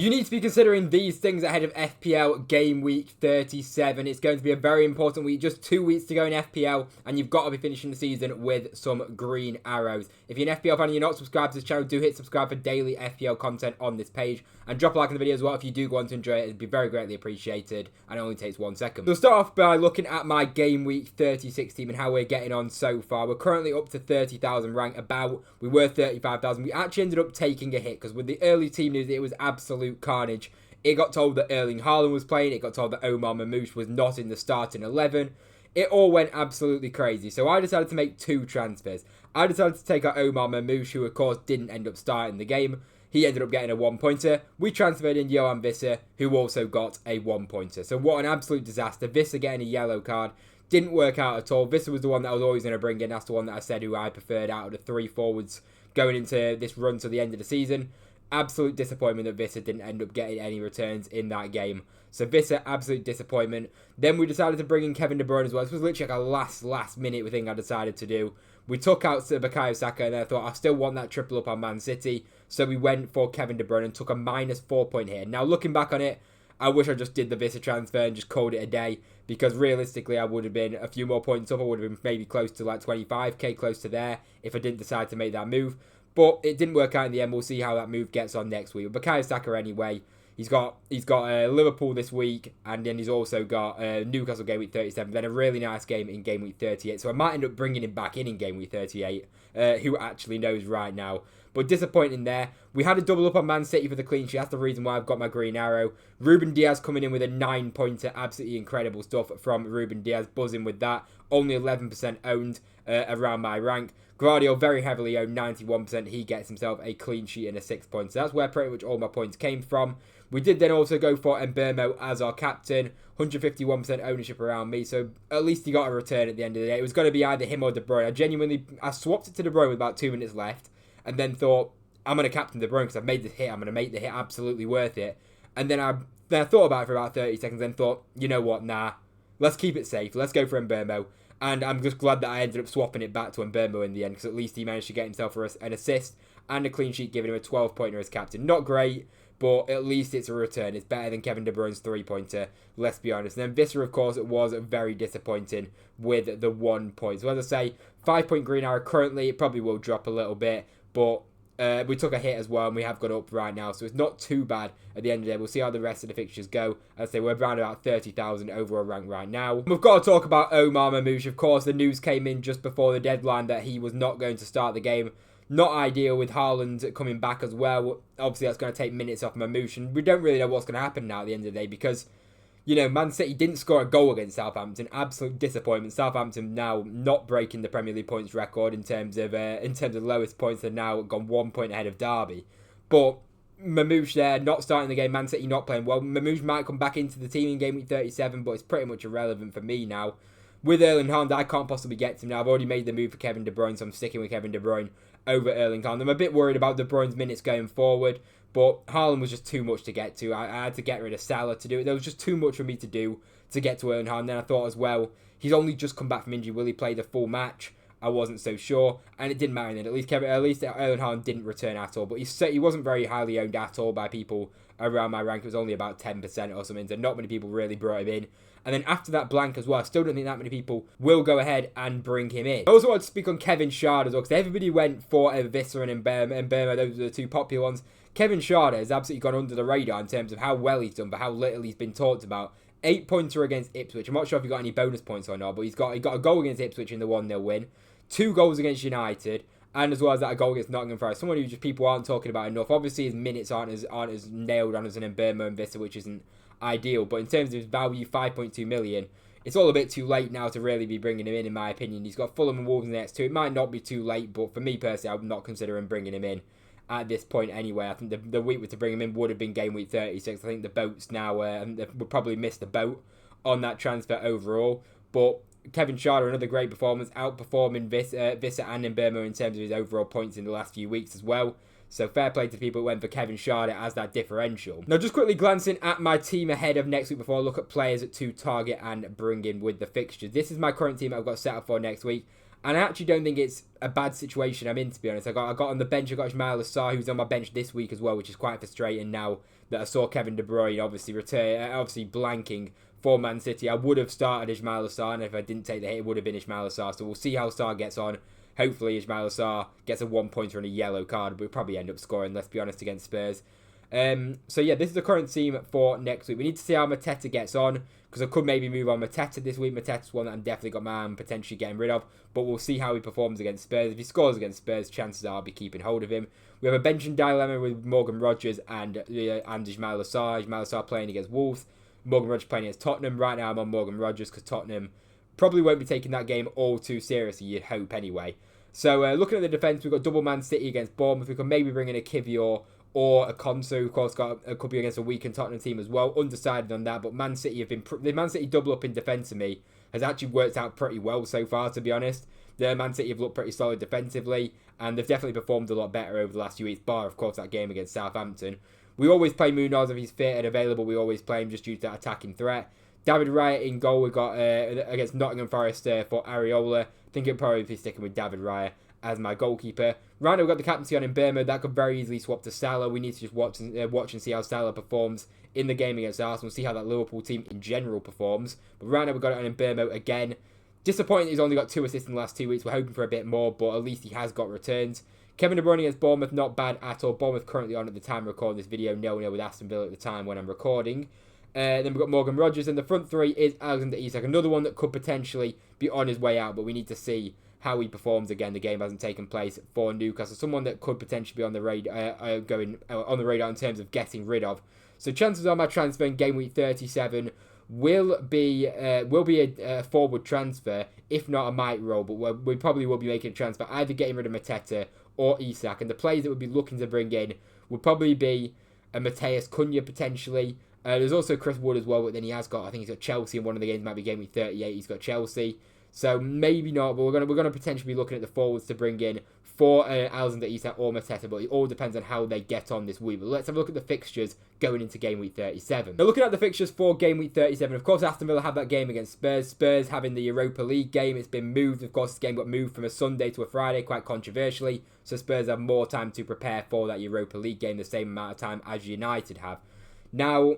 You need to be considering these things ahead of FPL Game Week 37. It's going to be a very important week, just 2 weeks to go in FPL, and you've got to be finishing the season with some green arrows. If you're an FPL fan and you're not subscribed to this channel, do hit subscribe for daily FPL content on this page, and drop a like on the video as well if you do go on to enjoy it. It'd be very greatly appreciated, and it only takes 1 second. We'll start off by looking at my Game Week 36 team and how we're getting on so far. We're currently up to 30,000 rank, we were 35,000. We actually ended up taking a hit, because with the early team news, it was absolute carnage. It got told that haaland was playing. It got told that marmoush was not in the starting 11. It all went absolutely crazy. So I decided to make 2 transfers. I decided to take out marmoush, who of course didn't end up starting the game. He ended up getting a 1-pointer. We transferred in joao and wissa, who also got a 1-pointer. So what an absolute disaster. Wissa getting a yellow card. Didn't work out at all. Wissa was the one that I was always going to bring in. That's the one that I said who I preferred out of the 3 forwards going into this run to the end of the season. Absolute disappointment that Wissa didn't end up getting any returns in that game. So Wissa, absolute disappointment. Then we decided to bring in Kevin De Bruyne as well. This was literally like a last minute thing I decided to do. We took out Saka, and then I thought I still want that triple up on Man City. So we went for Kevin De Bruyne and took a -4-point hit. Now looking back on it, I wish I just did the Wissa transfer and just called it a day, because realistically I would have been a few more points up. I would have been maybe close to like 25k, close to there, if I didn't decide to make that move. But it didn't work out in the end. We'll see how that move gets on next week. But Bukayo Saka anyway, he's got Liverpool this week, and then he's also got Newcastle Game Week 37, then a really nice game in Game Week 38. So I might end up bringing him back in Game Week 38, who actually knows right now. But disappointing there. We had a double up on Man City for the clean sheet. That's the reason why I've got my green arrow. Ruben Diaz coming in with a 9-pointer. Absolutely incredible stuff from Ruben Diaz. Buzzing with that. Only 11% owned around my rank. Gabriel very heavily owned, 91%. He gets himself a clean sheet and a 6-pointer. So that's where pretty much all my points came from. We did then also go for mbuemo as our captain. 151% ownership around me. So at least he got a return at the end of the day. It was going to be either him or De Bruyne. I swapped it to De Bruyne with about 2 minutes left. And then thought, I'm going to captain De Bruyne because I've made this hit. I'm going to make the hit absolutely worth it. And then I thought about it for about 30 seconds and thought, you know what, nah. Let's keep it safe. Let's go for mbuemo. And I'm just glad that I ended up swapping it back to mbuemo in the end, because at least he managed to get himself an assist and a clean sheet, giving him a 12-pointer as captain. Not great, but at least it's a return. It's better than Kevin De Bruyne's 3-pointer, let's be honest. And then Wissa, of course, it was very disappointing with the 1 point. So as I say, 5-point green arrow currently. It probably will drop a little bit, but we took a hit as well, and we have got up right now, so it's not too bad at the end of the day. We'll see how the rest of the fixtures go. As I say, we're around about 30,000 overall rank right now. We've got to talk about marmoush. Of course, the news came in just before the deadline that he was not going to start the game. Not ideal with Haaland coming back as well. Obviously, that's going to take minutes off Marmoush, and we don't really know what's going to happen now at the end of the day, because, you know, Man City didn't score a goal against Southampton. Absolute disappointment. Southampton now not breaking the Premier League points record in terms of lowest points. They've now gone 1 point ahead of Derby. But Marmoush there, not starting the game. Man City not playing well. Marmoush might come back into the team in Game Week 37, but it's pretty much irrelevant for me now. With haaland, I can't possibly get to him now. I've already made the move for Kevin De Bruyne, so I'm sticking with Kevin De Bruyne over haaland. I'm a bit worried about De Bruyne's minutes going forward, but Haaland was just too much to get to. I had to get rid of Salah to do it. There was just too much for me to do to get to haaland. Then I thought as well, he's only just come back from injury. Will he play the full match? I wasn't so sure, and it didn't matter then. At least haaland didn't return at all, but he wasn't very highly owned at all by people around my rank. It was only about 10% or something, so not many people really brought him in. And then after that blank as well, I still don't think that many people will go ahead and bring him in. I also want to speak on Kevin Schade as well, because everybody went for Wissa and mbuemo. Those were the 2 popular ones. Kevin Schade has absolutely gone under the radar in terms of how well he's done, but how little he's been talked about. 8-pointer against Ipswich. I'm not sure if he got any bonus points or not, but he got a goal against Ipswich in the 1-0 win. 2 goals against United, and as well as that, a goal against Nottingham Forest. Someone who just people aren't talking about enough. Obviously, his minutes aren't as nailed on as an mbuemo and Wissa, which isn't ideal. But in terms of his value, 5.2 million, it's all a bit too late now to really be bringing him in my opinion. He's got Fulham and Wolves in the next 2. It might not be too late, but for me personally, I'm not considering bringing him in at this point anyway. I think the week to bring him in would have been Game Week 36. I think the boat's now, we'll probably miss the boat on that transfer overall. But Kevin Schade, another great performance, outperforming Wissa and mbuemo in terms of his overall points in the last few weeks as well. So fair play to people who went for Kevin Schade as that differential. Now just quickly glancing at my team ahead of next week before I look at players to target and bring in with the fixtures. This is my current team I've got set up for next week. And I actually don't think it's a bad situation I'm in, to be honest. I got on the bench, I got Ismail Assar, who's on my bench this week as well, which is quite frustrating now that I saw Kevin De Bruyne obviously blanking for Man City. I would have started Ismail Assar, and if I didn't take the hit, it would have been Ismail Assar. So we'll see how Assar gets on. Hopefully Ismail Assar gets a 1-pointer and a yellow card, but we'll probably end up scoring, let's be honest, against Spurs. So yeah, this is the current team for next week. We need to see how Mateta gets on, because I could maybe move on Mateta this week. Mateta's one that I'm definitely got my eye on potentially getting rid of, but we'll see how he performs against Spurs. If he scores against Spurs, chances are I'll be keeping hold of him. We have a benching dilemma with Morgan Rogers and Ismail Assar. Ismail Assar playing against Wolves, Morgan Rogers playing against Tottenham. Right now I'm on Morgan Rogers because Tottenham probably won't be taking that game all too seriously, you'd hope anyway. So looking at the defence, we've got double Man City against Bournemouth. We could maybe bring in a Kivior or a Konsu, of course, could be against a weakened Tottenham team as well. Undecided on that, but Man City have been... The Man City double up in defence to me has actually worked out pretty well so far, to be honest. The Man City have looked pretty solid defensively, and they've definitely performed a lot better over the last few weeks, bar, of course, that game against Southampton. We always play Munoz if he's fit and available. We always play him just due to that attacking threat. David Raya in goal. We've got against Nottingham Forest for Areola. I think it'll probably be sticking with David Raya as my goalkeeper. Right now we've got the captaincy on mbuemo. That could very easily swap to Salah. We need to just watch and see how Salah performs in the game against Arsenal. See how that Liverpool team in general performs. But right now we've got it on mbuemo again. Disappointing he's only got 2 assists in the last 2 weeks. We're hoping for a bit more, but at least he has got returns. Kevin De Bruyne against Bournemouth, not bad at all. Bournemouth currently on at the time of recording this video, 0-0 with Aston Villa at the time when I'm recording. Then we've got Morgan Rogers, and the front three is Alexander Isak, another one that could potentially be on his way out, but we need to see how he performs again. The game hasn't taken place for Newcastle. Someone that could potentially be on the radar, on the radar in terms of getting rid of. So chances are my transfer in game week 37 will be a forward transfer. If not, I might roll, but we probably will be making a transfer, either getting rid of Mateta or Isak. And the players that we'd be looking to bring in would probably be a Mateus Cunha potentially. There's also Chris Wood as well, but then I think he's got Chelsea in one of the games. Might be game week 38. He's got Chelsea. So maybe not, but we're gonna potentially be looking at the forwards to bring in for Alexander Isak or Mateta, but it all depends on how they get on this week. But let's have a look at the fixtures going into game week 37. Now looking at the fixtures for game week 37, of course Aston Villa have that game against Spurs. Spurs having the Europa League game. It's been moved, of course. This game got moved from a Sunday to a Friday, quite controversially. So Spurs have more time to prepare for that Europa League game, the same amount of time as United have. Now,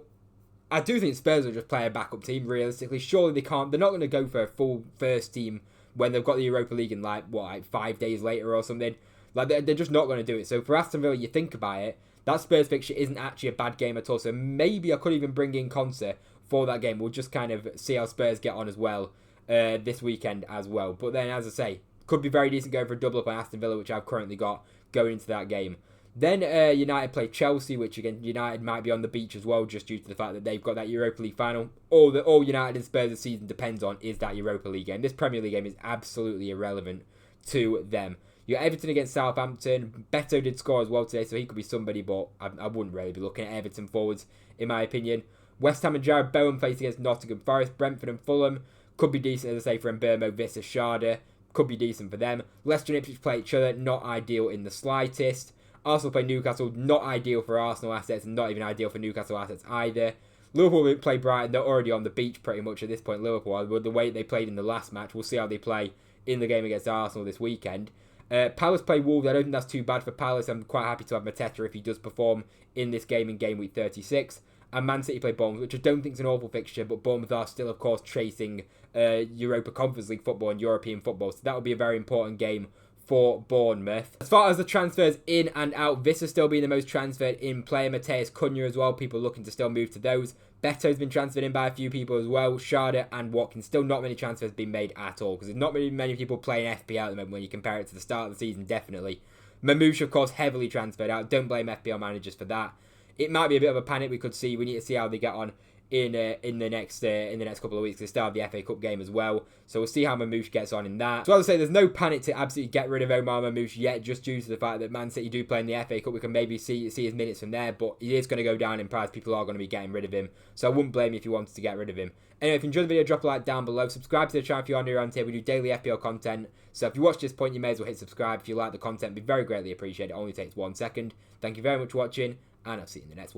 I do think Spurs will just play a backup team, realistically. Surely they can't. They're not going to go for a full first team when they've got the Europa League in, 5 days later or something. They're just not going to do it. So for Aston Villa, you think about it, that Spurs fixture isn't actually a bad game at all. So maybe I could even bring in Cunha for that game. We'll just kind of see how Spurs get on as well this weekend as well. But then, as I say, could be very decent going for a double up on Aston Villa, which I've currently got going into that game. Then United play Chelsea, which again, United might be on the beach as well, just due to the fact that they've got that Europa League final. All United and Spurs' season depends on is that Europa League game. This Premier League game is absolutely irrelevant to them. You got Everton against Southampton. Beto did score as well today, so he could be somebody, but I wouldn't really be looking at Everton forwards, in my opinion. West Ham and Jared Bowen face against Nottingham Forest. Brentford and Fulham could be decent, as I say, for mbuemo, Wissa, Sharda. Could be decent for them. Leicester and Ipswich play each other, not ideal in the slightest. Arsenal play Newcastle, not ideal for Arsenal assets, and not even ideal for Newcastle assets either. Liverpool play Brighton, they're already on the beach pretty much at this point, Liverpool, with the way they played in the last match. We'll see how they play in the game against Arsenal this weekend. Palace play Wolves, I don't think that's too bad for Palace. I'm quite happy to have Mateta if he does perform in this game in game week 36. And Man City play Bournemouth, which I don't think is an awful fixture, but Bournemouth are still, of course, chasing Europa Conference League football and European football, so that will be a very important game for Bournemouth. As far as the transfers in and out, Wissa still being the most transferred in player. Mateus Cunha as well, people looking to still move to those. Beto's been transferred in by a few people as well. Sharda and Watkins, still not many transfers being made at all, because there's not many people playing FPL at the moment when you compare it to the start of the season, definitely. Marmoush, of course, heavily transferred out. Don't blame FPL managers for that. It might be a bit of a panic. We need to see how they get on in the next couple of weeks. They start the FA Cup game as well, so we'll see how Marmoush gets on in that. So as I say, there's no panic to absolutely get rid of Omar Marmoush yet, just due to the fact that Man City do play in the FA Cup. We can maybe see his minutes from there, but he is going to go down in price. People are going to be getting rid of him, so I wouldn't blame you if you wanted to get rid of him. Anyway, if you enjoyed the video, drop a like down below. Subscribe to the channel if you're new around here. We do daily FPL content, so if you watch this point, you may as well hit subscribe. If you like the content, it'd be very greatly appreciated. It only takes 1 second. Thank you very much for watching, and I'll see you in the next one.